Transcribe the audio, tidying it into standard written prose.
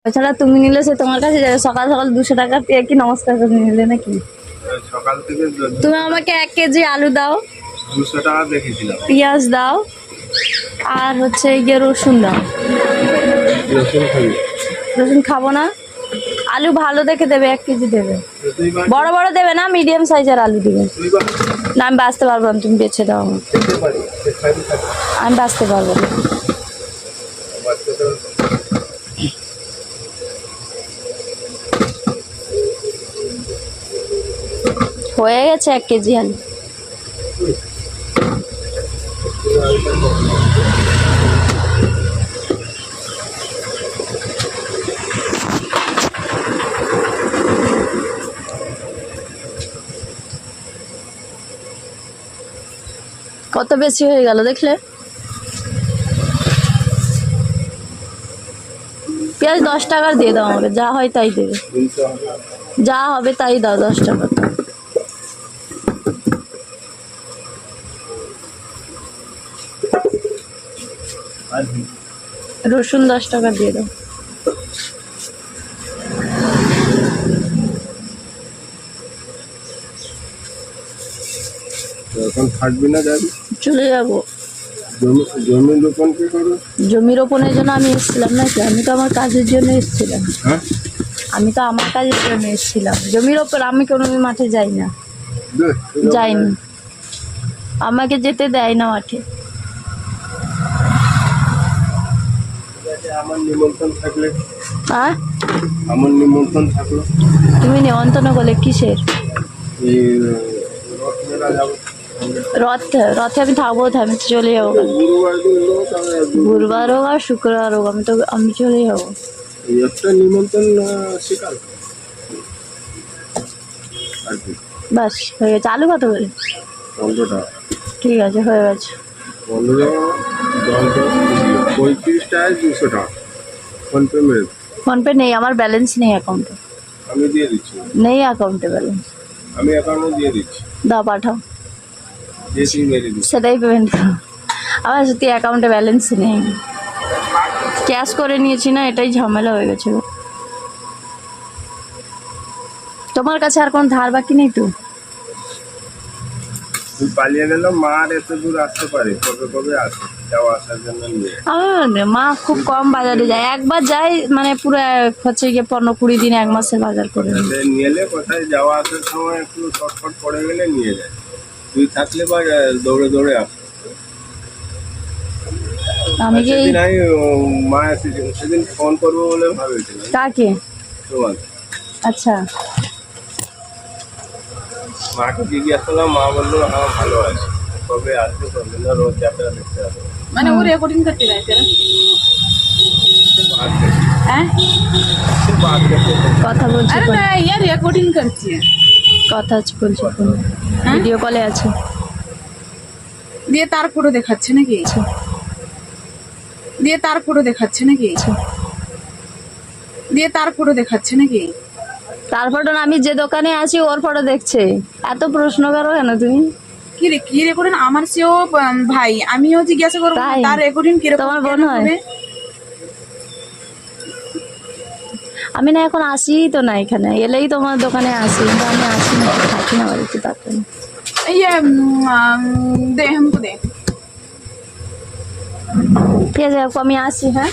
এছাড়া তুমি নিলে সে তোমার কাছে যাবে, সকাল সকাল 200 টাকা দিয়ে কি নমস্কার করে নিলে নাকি? সকাল থেকে তুমি আমাকে 1 কেজি আলু দাও, 200 টাকা দেখেছিলাম। পেঁয়াজ দাও, আর হচ্ছে গিয়ে রসুন দাও। রসুন খাবি? রসুন খাবো না। আলু ভালো দেখে দেবে, 1 কেজি দেবে। তুই বা বড় বড় দেবে না, মিডিয়াম সাইজের আলু দেবে। তুই বা না আমি বাঁচতে পারবো না, তুমি বেছে দাও আমাকে। খেতে পারি, খাবি খাবি। আমি বাঁচতে পারবো না। বাচ্চাদের হয়ে গেছে 1 কেজি আলু। কত বেশি হয়ে গেল দেখলে? পেঁয়াজ 10 টাকার দিয়ে দাও আমাকে, যা হয় তাই দেবে। যা হবে তাই দাও, 10 টাকা। রসুন 10 টাকা দিয়ে দাও। এখন থাকবি না, যাবি? চলে যাবো। জমি রোপণ কি করবে? জমি রোপণের জন্য আমি এসেছিলাম নাকি? আমি তো আমার কাজের জন্য এসেছিলাম। হ্যাঁ, আমি তো আমার কাজের জন্য এসেছিলাম। জমি রোপণ আমি কোনোদিন মাঠে যাই না, যাইনি। আমাকে যেতে দেয় না মাঠে। আমার নিমন্ত্রণ থাকলে, হ্যাঁ, আমার নিমন্ত্রণ থাকলো, তুমি নিমন্ত্রণ করলে কিসের? এই রথ মেলা যাবো। রথে আমি থাকবো, আমি তো চলে যাবো। গুরুবার দিন লোক, গুরুবার হোক আর শুক্রবার হোক, আমি চলে যাবো। এই একটা নিমন্ত্রণ স্বীকার কর। আর কি বাস হয়ে গেছে। আলু কত করে? 15 টাকা। ঠিক আছে, হয়ে গেছে। 15, 35 টাকায় 200 টাকা ফোনপে মেরে দে। ফোনপে নেই আমার, ব্যালেন্স নেই অ্যাকাউন্টে। আমি দিয়ে দিচ্ছি, নেই অ্যাকাউন্টে ব্যালেন্স। আমি অ্যাকাউন্টে দিয়ে দিচ্ছি, দাও, পাঠাও। দিয়ে তুই মেরে দিচ্ছি। সেটাই পেমেন্ট করো। আমার সত্যি অ্যাকাউন্টে ব্যালেন্স নেই, ক্যাশ করে নিয়েছি না, এটাই ঝামেলা হয়ে গেছে। তোমার কাছে আর কোনো ধার বাকি নেই তো? তুই পালিয়ে গেল, মা আর এত দূর আসতে পারে, কবে কবে আসে যাওয়া আসার জন্য নিয়ে। আমার মা খুব কম বাজারে যায়, একবার যায় মানে পুরো হচ্ছে গিয়ে 15-20 দিন 1 মাসের বাজার করে নেয়। তাহলে নিয়ে এলে কোথায় যাওয়া আসার সময় একটু শর্টফট পড়ে গেলে নিয়ে যায়। তুই থাকলে বা দৌড়ে দৌড়ে আস। আমি কি সেদিন আমি মা এসেছিল, সেদিন ফোন করবো বলে ভাবেছিলাম। কাকে? তোমার আচ্ছা, মাকে জিজ্ঞাসা করলাম, মা বললো হ্যাঁ ভালো আছে, কবে আসবে কবে না, রোজ যাত্রা দেখতে আসবে। मैंने वो रिकॉर्डिंग करते रहे तेरा बात करते हैं? बात करते কথা বলছি। अरे मैं यार रिकॉर्डिंग करती है কথা বলছি, ভিডিও কলে আছে। দিয়ে তার ফটো দেখাচ্ছে নাকি? দিয়ে তার ফটো দেখাচ্ছে নাকি? দিয়ে তার ফটো দেখাচ্ছে নাকি? তার ফটো না, আমি যে দোকানে আছি ওর ফটো দেখছে। এত প্রশ্ন করো কেন তুমি? কি রেকর্ডিং আমার সেও ভাই, আমিও জিজ্ঞাসা করবো তাই? তার রেকর্ডিং কি রকম? তোমার বোন হয়? আমি না এখন আসি তো না, এখানে এলেই তোমার দোকানে আসি, কিন্তু আমি আসি না, থাকি না বাড়িতে। তারপরে ये दे हमको दे। ঠিক আছে, আমি আসি। হ্যাঁ।